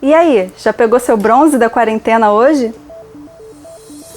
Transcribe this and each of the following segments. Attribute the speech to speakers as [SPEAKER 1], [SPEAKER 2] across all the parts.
[SPEAKER 1] E aí, já pegou seu bronze da quarentena hoje?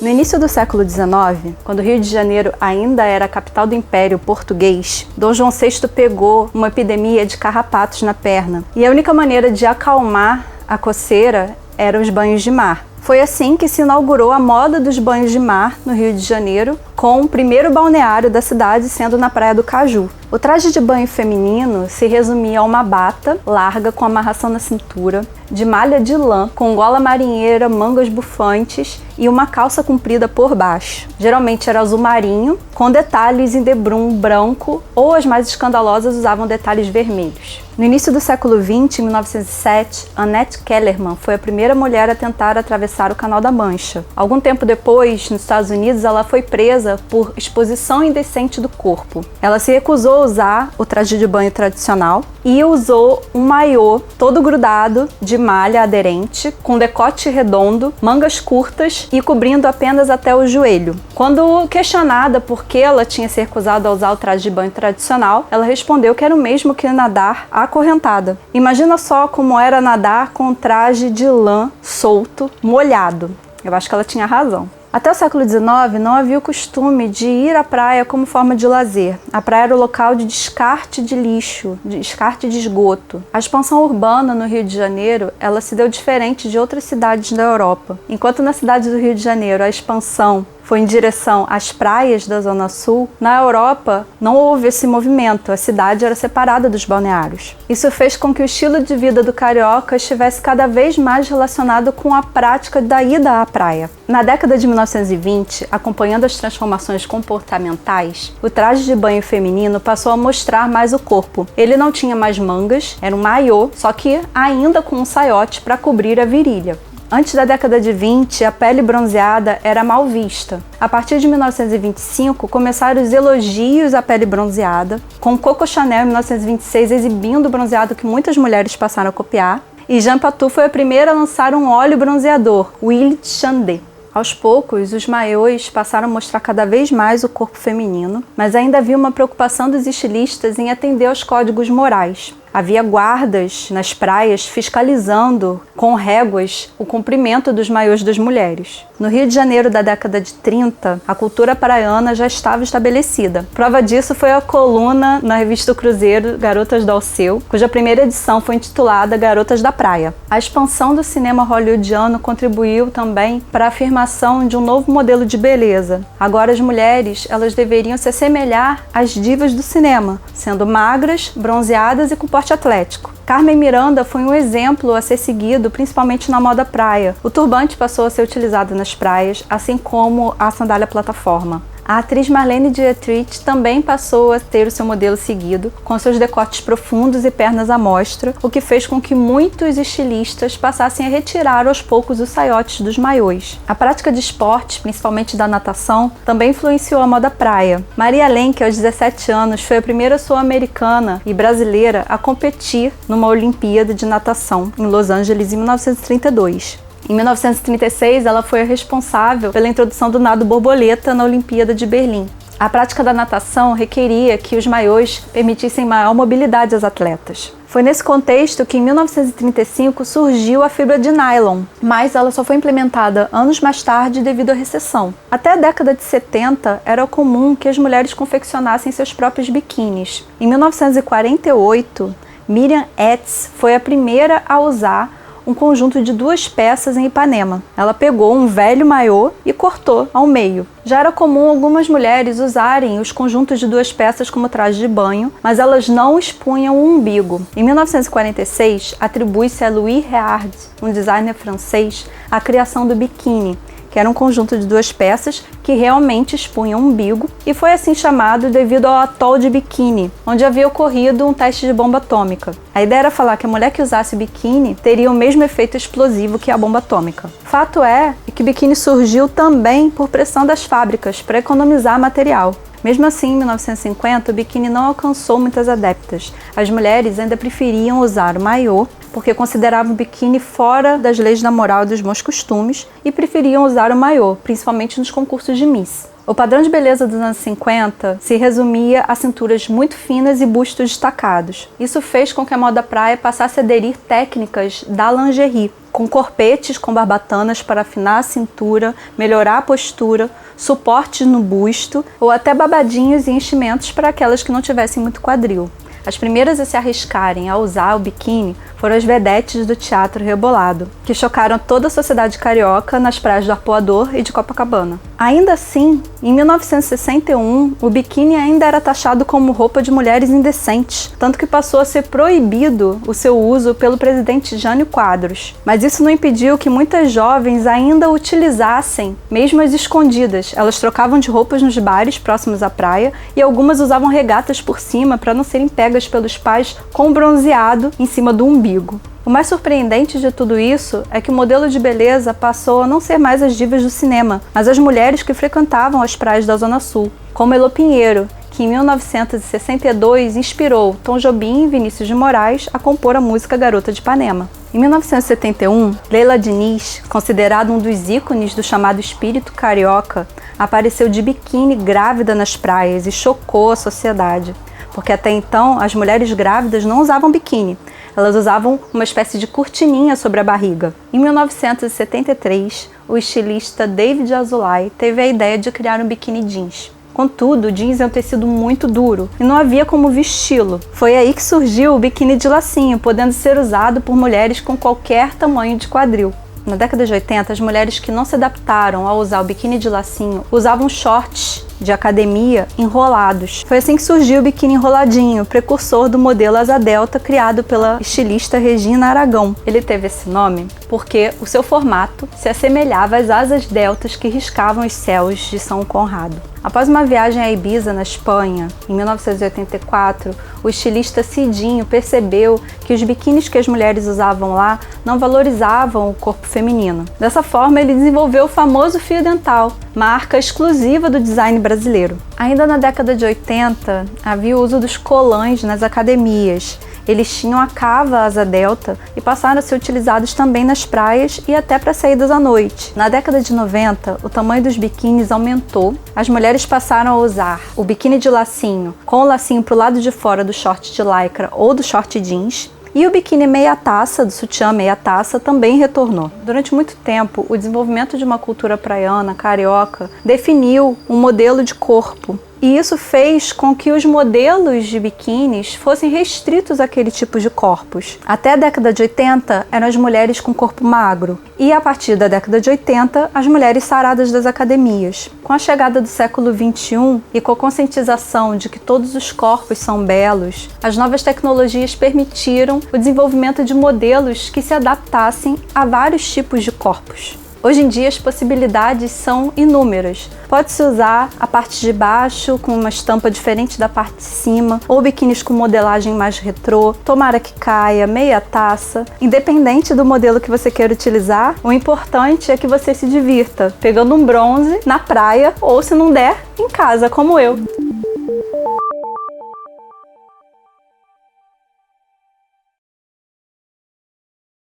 [SPEAKER 1] No início do século XIX, quando o Rio de Janeiro ainda era a capital do Império Português, Dom João VI pegou uma epidemia de carrapatos na perna. E a única maneira de acalmar a coceira eram os banhos de mar. Foi assim que se inaugurou a moda dos banhos de mar no Rio de Janeiro, com o primeiro balneário da cidade sendo na Praia do Caju. O traje de banho feminino se resumia a uma bata larga com amarração na cintura, de malha de lã, com gola marinheira, mangas bufantes e uma calça comprida por baixo. Geralmente era azul marinho, com detalhes em debrum branco, ou as mais escandalosas usavam detalhes vermelhos. No início do século XX, em 1907, Annette Kellerman foi a primeira mulher a tentar atravessar o Canal da Mancha. Algum tempo depois, nos Estados Unidos, ela foi presa por exposição indecente do corpo. Ela se recusou a usar o traje de banho tradicional e usou um maiô todo grudado de malha aderente, com decote redondo, mangas curtas e cobrindo apenas até o joelho. Quando questionada por que ela tinha se recusado a usar o traje de banho tradicional, ela respondeu que era o mesmo que nadar acorrentada. Imagina só como era nadar com um traje de lã solto, molhado. Eu acho que ela tinha razão. Até o século XIX, não havia o costume de ir à praia como forma de lazer. A praia era o local de descarte de lixo, de descarte de esgoto. A expansão urbana no Rio de Janeiro, ela se deu diferente de outras cidades da Europa. Enquanto na cidade do Rio de Janeiro a expansão foi em direção às praias da Zona Sul, na Europa não houve esse movimento, a cidade era separada dos balneários. Isso fez com que o estilo de vida do carioca estivesse cada vez mais relacionado com a prática da ida à praia. Na década de 1920, acompanhando as transformações comportamentais, o traje de banho feminino passou a mostrar mais o corpo. Ele não tinha mais mangas, era um maiô, só que ainda com um saiote para cobrir a virilha. Antes da década de 20, a pele bronzeada era mal vista. A partir de 1925, começaram os elogios à pele bronzeada, com Coco Chanel em 1926 exibindo o bronzeado que muitas mulheres passaram a copiar, e Jean Patou foi a primeira a lançar um óleo bronzeador, o Huile de Chandé. Aos poucos, os maiôs passaram a mostrar cada vez mais o corpo feminino, mas ainda havia uma preocupação dos estilistas em atender aos códigos morais. Havia guardas nas praias fiscalizando com réguas o comprimento dos maiôs das mulheres. No Rio de Janeiro da década de 30, a cultura praiana já estava estabelecida. Prova disso foi a coluna na revista O Cruzeiro, Garotas do Alceu, cuja primeira edição foi intitulada Garotas da Praia. A expansão do cinema hollywoodiano contribuiu também para a afirmação de um novo modelo de beleza. Agora as mulheres, elas deveriam se assemelhar às divas do cinema, sendo magras, bronzeadas e com porte atlético. Carmen Miranda foi um exemplo a ser seguido, principalmente na moda praia. O turbante passou a ser utilizado nas praias, assim como a sandália plataforma. A atriz Marlene Dietrich também passou a ter o seu modelo seguido, com seus decotes profundos e pernas à mostra, o que fez com que muitos estilistas passassem a retirar aos poucos os saiotes dos maiôs. A prática de esportes, principalmente da natação, também influenciou a moda praia. Maria Lenk, aos 17 anos, foi a primeira sul-americana e brasileira a competir numa Olimpíada de natação em Los Angeles em 1932. Em 1936, ela foi a responsável pela introdução do nado borboleta na Olimpíada de Berlim. A prática da natação requeria que os maiôs permitissem maior mobilidade às atletas. Foi nesse contexto que, em 1935, surgiu a fibra de nylon, mas ela só foi implementada anos mais tarde devido à recessão. Até a década de 70, era comum que as mulheres confeccionassem seus próprios biquínis. Em 1948, Miriam Etz foi a primeira a usar um conjunto de 2 peças em Ipanema. Ela pegou um velho maiô e cortou ao meio. Já era comum algumas mulheres usarem os conjuntos de 2 peças como traje de banho, mas elas não expunham o umbigo. Em 1946, atribui-se a Louis Réard, um designer francês, a criação do biquíni, que era um conjunto de 2 peças que realmente expunham o umbigo, e foi assim chamado devido ao atol de biquíni, onde havia ocorrido um teste de bomba atômica. A ideia era falar que a mulher que usasse o biquíni teria o mesmo efeito explosivo que a bomba atômica. Fato é que o biquíni surgiu também por pressão das fábricas para economizar material. Mesmo assim, em 1950, o biquíni não alcançou muitas adeptas. As mulheres ainda preferiam usar o maiô, porque consideravam o biquíni fora das leis da moral e dos bons costumes, e preferiam usar o maiô, principalmente nos concursos de Miss. O padrão de beleza dos anos 50 se resumia a cinturas muito finas e bustos destacados. Isso fez com que a moda praia passasse a aderir técnicas da lingerie, com corpetes com barbatanas para afinar a cintura, melhorar a postura, suportes no busto ou até babadinhos e enchimentos para aquelas que não tivessem muito quadril. As primeiras a se arriscarem a usar o biquíni foram as vedetes do teatro rebolado, que chocaram toda a sociedade carioca nas praias do Arpoador e de Copacabana. Ainda assim, em 1961, o biquíni ainda era taxado como roupa de mulheres indecentes, tanto que passou a ser proibido o seu uso pelo presidente Jânio Quadros. Mas isso não impediu que muitas jovens ainda o utilizassem, mesmo as escondidas. Elas trocavam de roupas nos bares próximos à praia e algumas usavam regatas por cima para não serem pegas pelos pais com bronzeado em cima do umbigo. O mais surpreendente de tudo isso é que o modelo de beleza passou a não ser mais as divas do cinema, mas as mulheres que frequentavam as praias da Zona Sul, como Elô Pinheiro, que em 1962 inspirou Tom Jobim e Vinícius de Moraes a compor a música Garota de Ipanema. Em 1971, Leila Diniz, considerada um dos ícones do chamado espírito carioca, apareceu de biquíni grávida nas praias e chocou a sociedade, porque até então as mulheres grávidas não usavam biquíni. Elas usavam uma espécie de cortininha sobre a barriga. Em 1973, o estilista David Azulay teve a ideia de criar um biquíni jeans. Contudo, o jeans é um tecido muito duro e não havia como vesti-lo. Foi aí que surgiu o biquíni de lacinho, podendo ser usado por mulheres com qualquer tamanho de quadril. Na década de 80, as mulheres que não se adaptaram a usar o biquíni de lacinho usavam shorts de academia enrolados. Foi assim que surgiu o biquíni enroladinho, precursor do modelo asa delta criado pela estilista Regina Aragão. Ele teve esse nome porque o seu formato se assemelhava às asas deltas que riscavam os céus de São Conrado. Após uma viagem a Ibiza, na Espanha, em 1984, o estilista Cidinho percebeu que os biquínis que as mulheres usavam lá não valorizavam o corpo feminino. Dessa forma, ele desenvolveu o famoso fio dental, marca exclusiva do design brasileiro. Ainda na década de 80, havia o uso dos colãs nas academias. Eles tinham a cava asa delta e passaram a ser utilizados também nas praias e até para saídas à noite. Na década de 90, o tamanho dos biquínis aumentou. As mulheres passaram a usar o biquíni de lacinho, com o lacinho para o lado de fora do short de lycra ou do short jeans. E o biquíni meia taça, do sutiã meia taça, também retornou. Durante muito tempo, o desenvolvimento de uma cultura praiana, carioca, definiu um modelo de corpo. E isso fez com que os modelos de biquínis fossem restritos àquele tipo de corpos. Até a década de 80, eram as mulheres com corpo magro. E a partir da década de 80, as mulheres saradas das academias. Com a chegada do século XXI e com a conscientização de que todos os corpos são belos, as novas tecnologias permitiram o desenvolvimento de modelos que se adaptassem a vários tipos de corpos. Hoje em dia as possibilidades são inúmeras. Pode-se usar a parte de baixo com uma estampa diferente da parte de cima, ou biquínis com modelagem mais retrô, tomara que caia, meia taça. Independente do modelo que você queira utilizar, o importante é que você se divirta, pegando um bronze na praia ou, se não der, em casa, como eu.